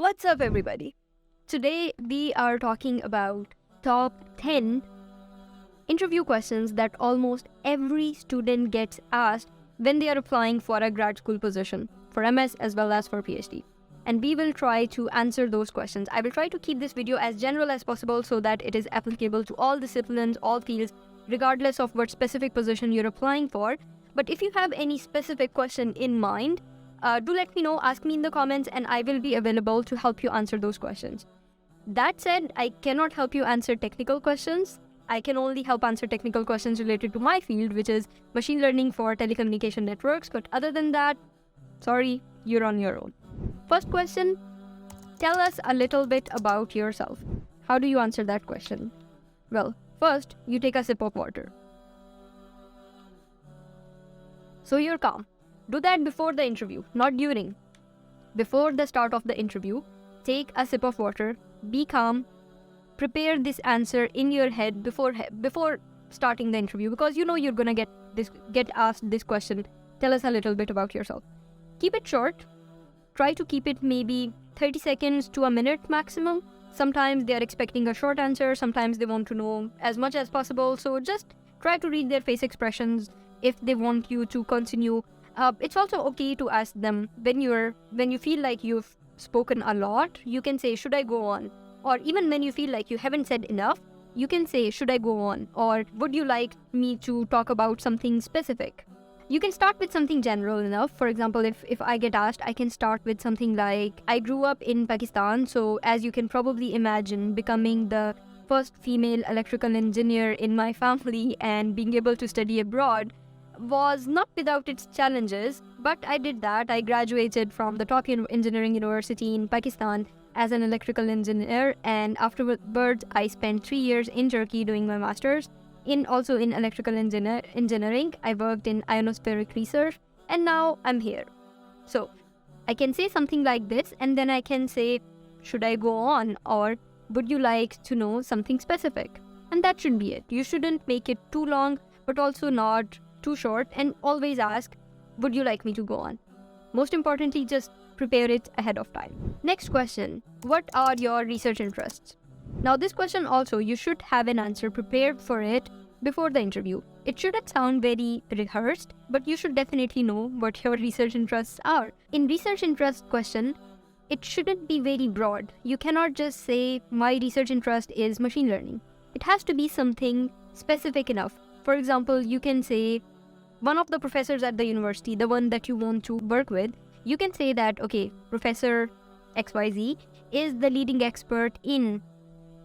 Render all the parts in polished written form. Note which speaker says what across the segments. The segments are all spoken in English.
Speaker 1: What's up, everybody? Today we are talking about top 10 interview questions that almost every student gets asked when they are applying for a grad school position, for MS as well as for PhD. And we will try to answer those questions. I will try to keep this video as general as possible so that it is applicable to all disciplines, all fields, regardless of what specific position you're applying for. But if you have any specific question in mind, do let me know, ask me in the comments, and I will be available to help you answer those questions. That said, I cannot help you answer technical questions. I can only help answer technical questions related to my field, which is machine learning for telecommunication networks. But other than that, sorry, you're on your own. First question, tell us a little bit about yourself. How do you answer that question? Well, first, you take a sip of water. So you're calm. Do that before the interview, not during. Before the start of the interview, take a sip of water, be calm, prepare this answer in your head before starting the interview, because you know you're gonna get asked this question. Tell us a little bit about yourself. Keep it short. Try to keep it maybe 30 seconds to a minute maximum. Sometimes they are expecting a short answer, sometimes they want to know as much as possible, so just try to read their face expressions if they want you to continue. It's also okay to ask them when you feel like you've spoken a lot, you can say, should I go on? Or even when you feel like you haven't said enough, you can say, should I go on? Or would you like me to talk about something specific? You can start with something general enough. For example, if I get asked, I can start with something like, I grew up in Pakistan, so as you can probably imagine, becoming the first female electrical engineer in my family and being able to study abroad was not without its challenges, but I did that. I graduated from the top engineering university in Pakistan as an electrical engineer, and afterwards I spent 3 years in Turkey doing my master's also in electrical engineering. I worked in ionospheric research, and now I'm here. So I can say something like this, and then I can say, should I go on, or would you like to know something specific? And that should be it. You shouldn't make it too long, but also not too short, and always ask, would you like me to go on? Most importantly, just prepare it ahead of time. Next question, what are your research interests? Now this question also, you should have an answer prepared for it before the interview. It shouldn't sound very rehearsed, but you should definitely know what your research interests are. In research interest question, it shouldn't be very broad. You cannot just say, my research interest is machine learning. It has to be something specific enough. For example, you can say, one of the professors at the university, the one that you want to work with, you can say that, okay, Professor XYZ is the leading expert in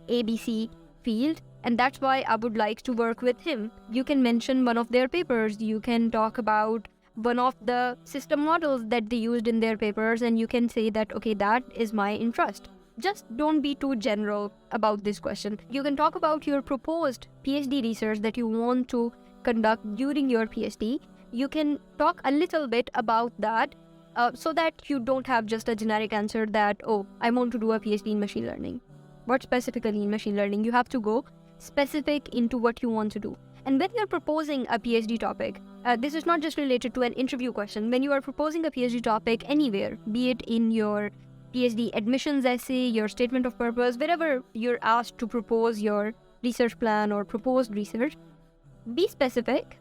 Speaker 1: ABC field, and that's why I would like to work with him. You can mention one of their papers. You can talk about one of the system models that they used in their papers, and you can say that, okay, that is my interest. Just don't be too general about this question. You can talk about your proposed PhD research that you want to conduct during your PhD. You can talk a little bit about that so that you don't have just a generic answer that, oh, I want to do a PhD in machine learning. What specifically in machine learning? You have to go specific into what you want to do. And when you're proposing a PhD topic, this is not just related to an interview question. When you are proposing a PhD topic anywhere, be it in your PhD admissions essay, your statement of purpose, wherever you're asked to propose your research plan or proposed research, be specific,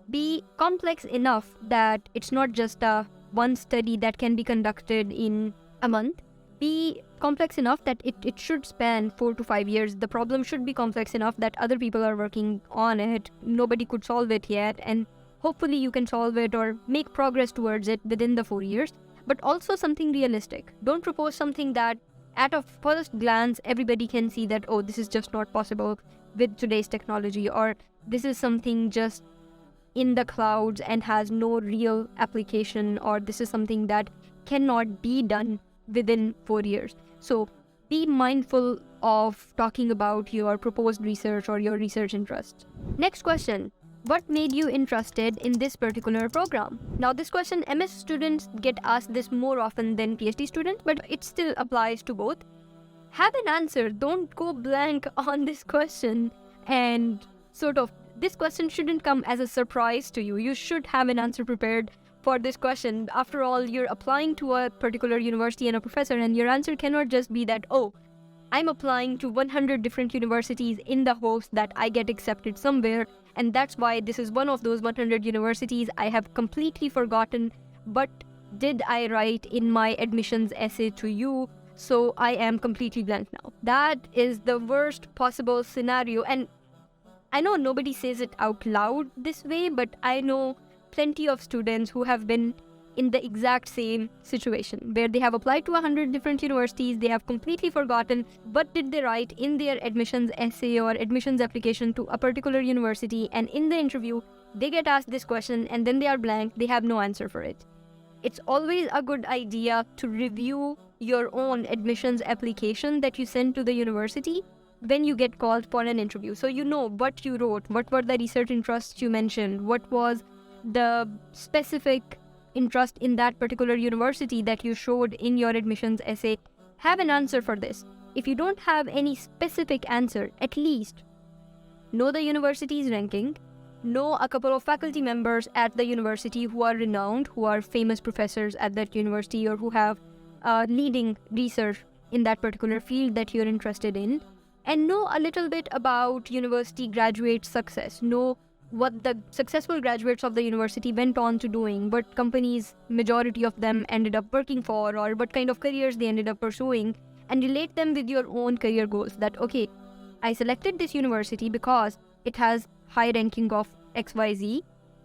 Speaker 1: be complex enough that it's not just a one study that can be conducted in a month. Be complex enough that it should span 4 to 5 years. The problem should be complex enough that other people are working on it. Nobody could solve it yet, and hopefully you can solve it or make progress towards it within the 4 years. But also something realistic. Don't propose something that at a first glance everybody can see that, oh, this is just not possible with today's technology, or this is something just in the clouds and has no real application, or this is something that cannot be done within 4 years. So be mindful of talking about your proposed research or your research interests. Next question. What made you interested in this particular program? Now this question, MS students get asked this more often than PhD students, but it still applies to both. Have an answer. Don't go blank on this question, and this question shouldn't come as a surprise to you. You should have an answer prepared for this question. After all, you're applying to a particular university and a professor, and your answer cannot just be that, oh, I'm applying to 100 different universities in the hopes that I get accepted somewhere, and that's why this is one of those 100 universities I have completely forgotten, but did I write in my admissions essay to you, so I am completely blank now. That is the worst possible scenario, and I know nobody says it out loud this way, but I know plenty of students who have been in the exact same situation, where they have applied to 100 different universities, they have completely forgotten what did they write in their admissions essay or admissions application to a particular university, and in the interview, they get asked this question and then they are blank, they have no answer for it. It's always a good idea to review your own admissions application that you send to the university when you get called for an interview. So you know what you wrote, what were the research interests you mentioned, what was the specific interest in that particular university that you showed in your admissions essay. Have an answer for this. If you don't have any specific answer, at least know the university's ranking, know a couple of faculty members at the university who are renowned, who are famous professors at that university, or who have leading research in that particular field that you're interested in, and know a little bit about university graduate success. Know what the successful graduates of the university went on to doing, what companies majority of them ended up working for, or what kind of careers they ended up pursuing, and relate them with your own career goals. That, okay, I selected this university because it has high ranking of XYZ,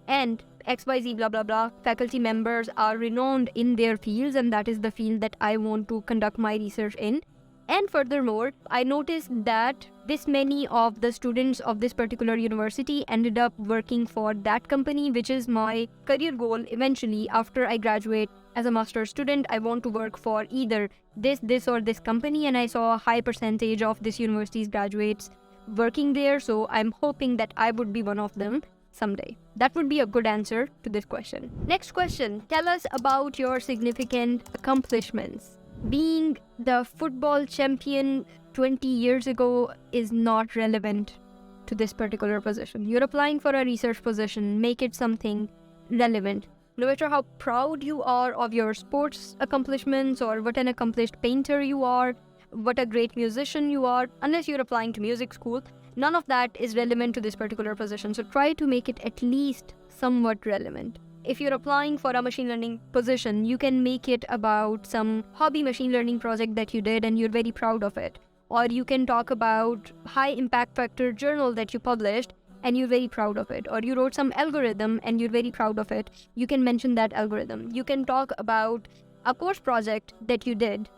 Speaker 1: and XYZ blah blah blah faculty members are renowned in their fields, and that is the field that I want to conduct my research in. And furthermore, I noticed that this many of the students of this particular university ended up working for that company, which is my career goal eventually. After I graduate as a master's student, I want to work for either this or this company, and I saw a high percentage of this university's graduates working there, so I'm hoping that I would be one of them someday. That would be a good answer to this question. Next question, tell us about your significant accomplishments. Being the football champion 20 years ago is not relevant to this particular position. You're applying for a research position, make it something relevant. No matter how proud you are of your sports accomplishments, or what an accomplished painter you are, what a great musician you are, unless you're applying to music school, none of that is relevant to this particular position. So try to make it at least somewhat relevant. If you're applying for a machine learning position, you can make it about some hobby machine learning project that you did and you're very proud of it. Or you can talk about high impact factor journal that you published and you're very proud of it. Or you wrote some algorithm and you're very proud of it. You can mention that algorithm. You can talk about a course project that you did,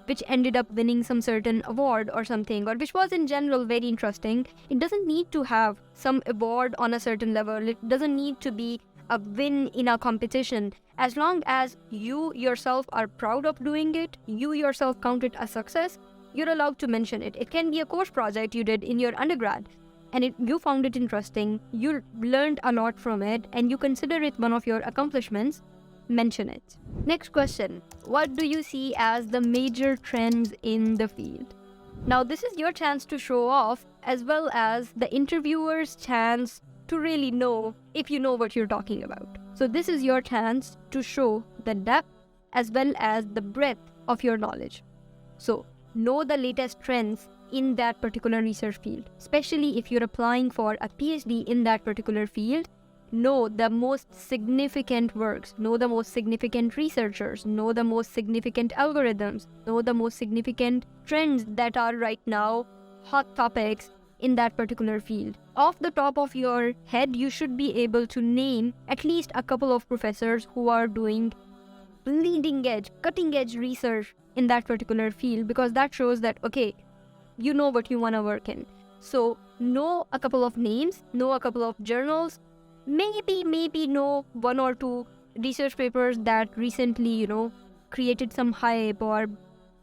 Speaker 1: which ended up winning some certain award or something, or which was in general very interesting. It doesn't need to have some award on a certain level. It doesn't need to be a win in a competition. As long as you yourself are proud of doing it, you yourself count it as success, you're allowed to mention it. It can be a course project you did in your undergrad and you found it interesting, you learned a lot from it, and you consider it one of your accomplishments. Mention it. Next question, what do you see as the major trends in the field? Now this is your chance to show off, as well as the interviewer's chance to really know if you know what you're talking about. So this is your chance to show the depth as well as the breadth of your knowledge. So know the latest trends in that particular research field, especially if you're applying for a PhD in that particular field. Know the most significant works, know the most significant researchers, know the most significant algorithms, know the most significant trends that are right now hot topics in that particular field. Off the top of your head, you should be able to name at least a couple of professors who are doing bleeding edge, cutting edge research in that particular field, because that shows that, okay, you know what you want to work in. So know a couple of names, know a couple of journals, maybe know one or two research papers that recently, created some hype or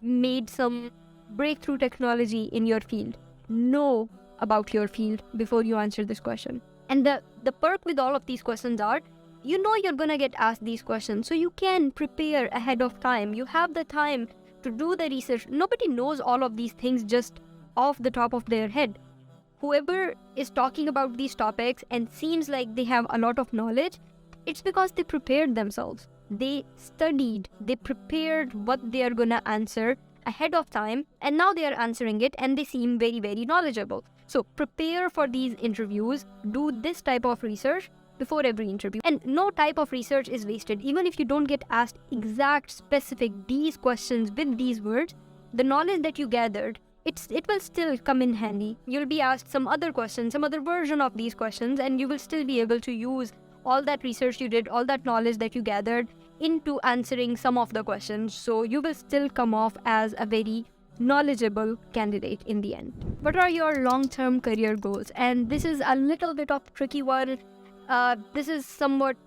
Speaker 1: made some breakthrough technology in your field. Know about your field before you answer this question. And the perk with all of these questions are, you're gonna get asked these questions, so you can prepare ahead of time. You have the time to do the research. Nobody knows all of these things just off the top of their head. Whoever is talking about these topics and seems like they have a lot of knowledge, It's because they prepared themselves. They studied, they prepared what they are gonna answer ahead of time, and now they are answering it and they seem very, very knowledgeable. So prepare for these interviews, do this type of research before every interview. And no type of research is wasted. Even if you don't get asked exact, specific, these questions with these words, the knowledge that you gathered, it will still come in handy. You'll be asked some other questions, some other version of these questions, and you will still be able to use all that research you did, all that knowledge that you gathered into answering some of the questions. So you will still come off as a very knowledgeable candidate in the end. What are your long-term career goals? And this is a little bit of a tricky one. This is somewhat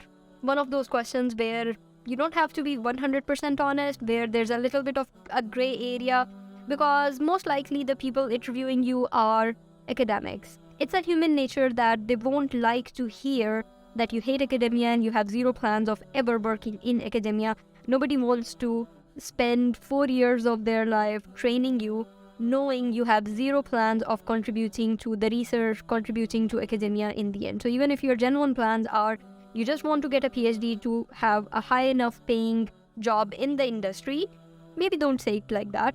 Speaker 1: one of those questions where you don't have to be 100% honest, where there's a little bit of a gray area, because most likely the people interviewing you are academics. It's a human nature that they won't like to hear that you hate academia and you have zero plans of ever working in academia. Nobody wants to spend 4 years of their life training you, knowing you have zero plans of contributing to the research, contributing to academia in the end. So even if your genuine plans are you just want to get a PhD to have a high enough paying job in the industry, maybe don't say it like that.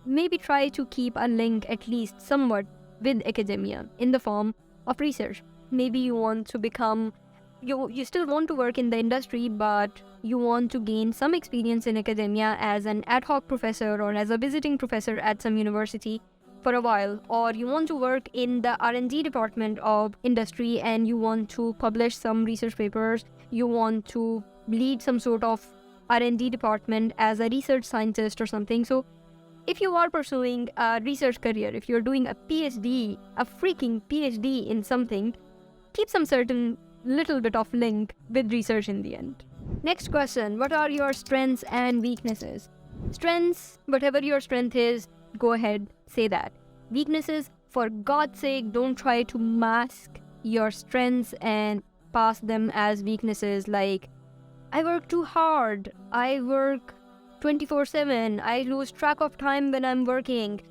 Speaker 1: Maybe try to keep a link at least somewhat with academia in the form of research. Maybe you want to become, you still want to work in the industry, but you want to gain some experience in academia as an ad hoc professor or as a visiting professor at some university for a while, or you want to work in the R&D department of industry and you want to publish some research papers, you want to lead some sort of R&D department as a research scientist or something. So if you are pursuing a research career, if you're doing a PhD, a freaking PhD in something, keep some certain little bit of link with research in the end. Next question, what are your strengths and weaknesses? Strengths, whatever your strength is, go ahead, say that. Weaknesses, for God's sake, don't try to mask your strengths and pass them as weaknesses, like, I work too hard, I work 24/7, I lose track of time when I'm working.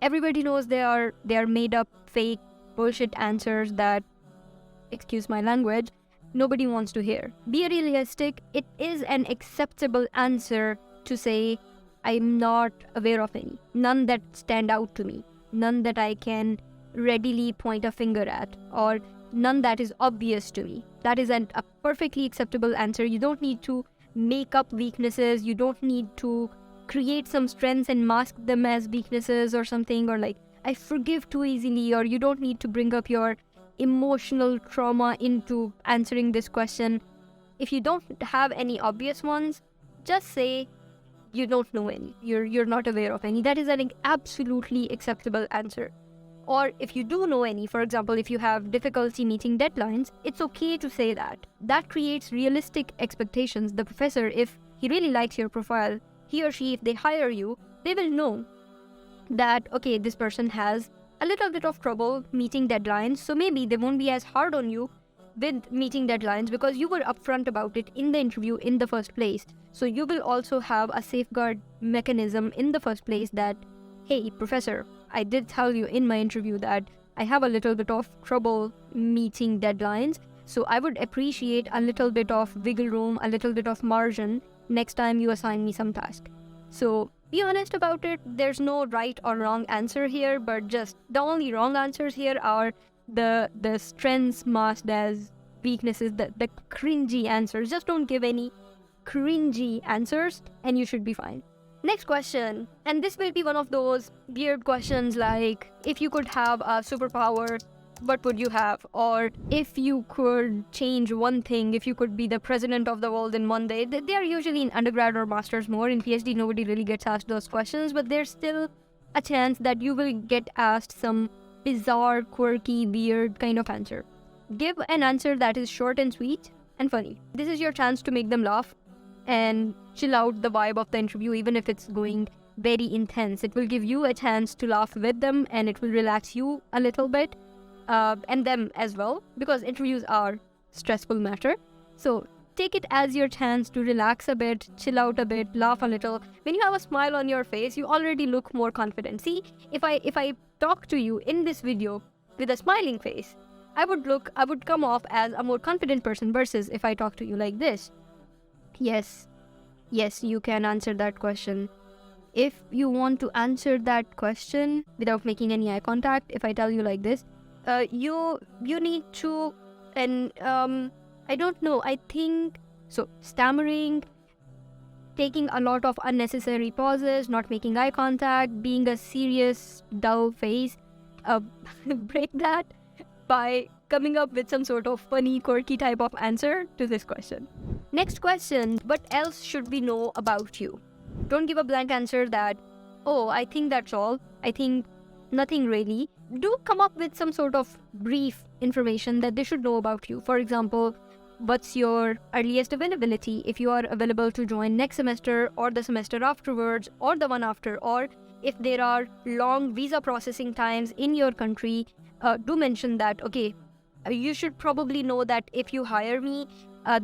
Speaker 1: Everybody knows they are made up, fake, bullshit answers that, excuse my language, nobody wants to hear. Be realistic. It is an acceptable answer to say, I'm not aware of any. None that stand out to me. None that I can readily point a finger at, or none that is obvious to me. That is a perfectly acceptable answer. You don't need to make up weaknesses. You don't need to create some strengths and mask them as weaknesses or something, or like, I forgive too easily, or you don't need to bring up your emotional trauma into answering this question. If you don't have any obvious ones, just say you don't know any. You're not aware of any. That is an absolutely acceptable answer. Or if you do know any, for example, if you have difficulty meeting deadlines, it's okay to say that. That creates realistic expectations. The professor, if he really likes your profile, he or she, if they hire you, they will know that, okay, this person has a little bit of trouble meeting deadlines, so maybe they won't be as hard on you with meeting deadlines because you were upfront about it in the interview in the first place. So you will also have a safeguard mechanism in the first place that, hey, professor, I did tell you in my interview that I have a little bit of trouble meeting deadlines, so I would appreciate a little bit of wiggle room, a little bit of margin next time you assign me some task. So be honest about it. There's no right or wrong answer here, but just the only wrong answers here are the strengths masked as weaknesses, the cringy answers. Just don't give any cringy answers and you should be fine. Next question, and this will be one of those weird questions like, if you could have a superpower, what would you have? Or if you could change one thing, if you could be the president of the world in one day. They are usually in undergrad or master's more. In PhD, nobody really gets asked those questions, but there's still a chance that you will get asked some bizarre, quirky, weird kind of answer. Give an answer that is short and sweet and funny. This is your chance to make them laugh and chill out the vibe of the interview, even if it's going very intense. It will give you a chance to laugh with them and it will relax you a little bit. And them as well, because interviews are stressful matter. So take it as your chance to relax a bit, chill out a bit, laugh a little. When you have a smile on your face, you already look more confident. See, if I talk to you in this video with a smiling face, I would come off as a more confident person versus if I talk to you like this. Yes, you can answer that question. If you want to answer that question without making any eye contact, if I tell you like this, you need to, and I don't know, I think, so stammering, taking a lot of unnecessary pauses, not making eye contact, being a serious, dull face, break that by coming up with some sort of funny, quirky type of answer to this question. Next question, what else should we know about you? Don't give a blank answer that, oh, I think that's all. I think nothing really. Do come up with some sort of brief information that they should know about you. For example, what's your earliest availability, if you are available to join next semester or the semester afterwards or the one after, or if there are long visa processing times in your country, do mention that, okay, you should probably know that if you hire me,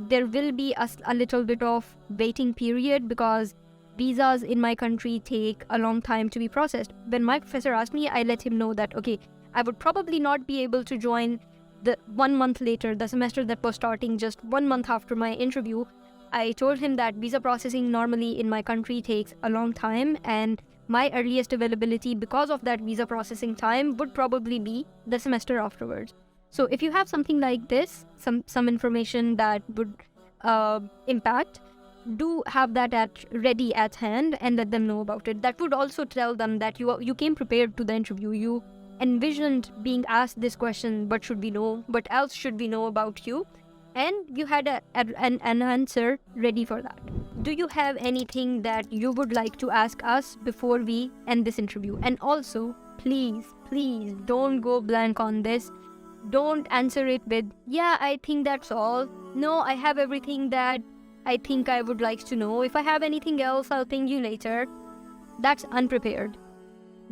Speaker 1: there will be a little bit of waiting period because visas in my country take a long time to be processed. When my professor asked me, I let him know that, okay, I would probably not be able to join the 1 month later, the semester that was starting just 1 month after my interview. I told him that visa processing normally in my country takes a long time, and my earliest availability because of that visa processing time would probably be the semester afterwards. So if you have something like this, some information that would impact, do have that ready at hand and let them know about it. That would also tell them that you came prepared to the interview. You envisioned being asked this question, what should we know? What else should we know about you? And you had an answer ready for that. Do you have anything that you would like to ask us before we end this interview? And also, please don't go blank on this. Don't answer it with, yeah, I think that's all. No, I have everything that I think I would like to know. If I have anything else, I'll ping you later. That's unprepared.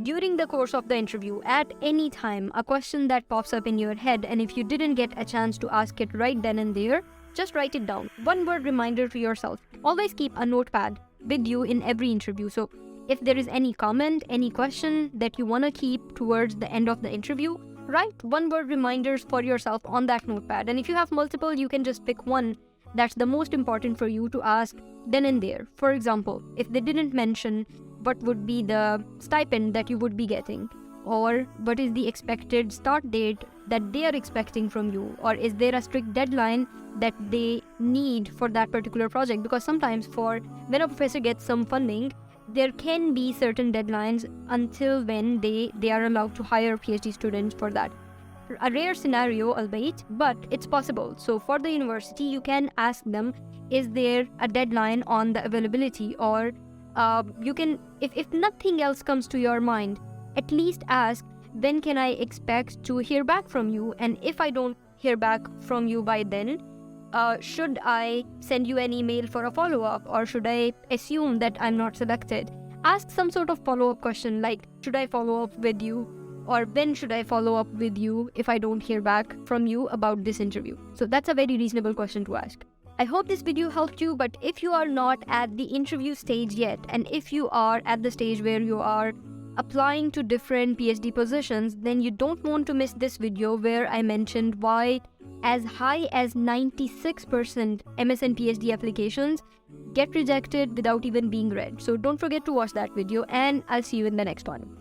Speaker 1: During the course of the interview, at any time, a question that pops up in your head, and if you didn't get a chance to ask it right then and there, just write it down. One word reminder to yourself. Always keep a notepad with you in every interview. So if there is any comment, any question that you want to keep towards the end of the interview, write one word reminders for yourself on that notepad. And if you have multiple, you can just pick one that's the most important for you to ask then and there. For example, if they didn't mention what would be the stipend that you would be getting, or what is the expected start date that they are expecting from you, or is there a strict deadline that they need for that particular project? Because sometimes when a professor gets some funding, there can be certain deadlines until when they are allowed to hire PhD students for that. A rare scenario, albeit, but it's possible. So for the university, you can ask them, is there a deadline on the availability? Or you can, if nothing else comes to your mind, at least ask, when can I expect to hear back from you? And if I don't hear back from you by then, should I send you an email for a follow-up, or should I assume that I'm not selected? Ask some sort of follow-up question like, should I follow up with you? Or when should I follow up with you if I don't hear back from you about this interview? So that's a very reasonable question to ask. I hope this video helped you, but if you are not at the interview stage yet, and if you are at the stage where you are applying to different PhD positions, then you don't want to miss this video where I mentioned why as high as 96% MS and PhD applications get rejected without even being read. So don't forget to watch that video, and I'll see you in the next one.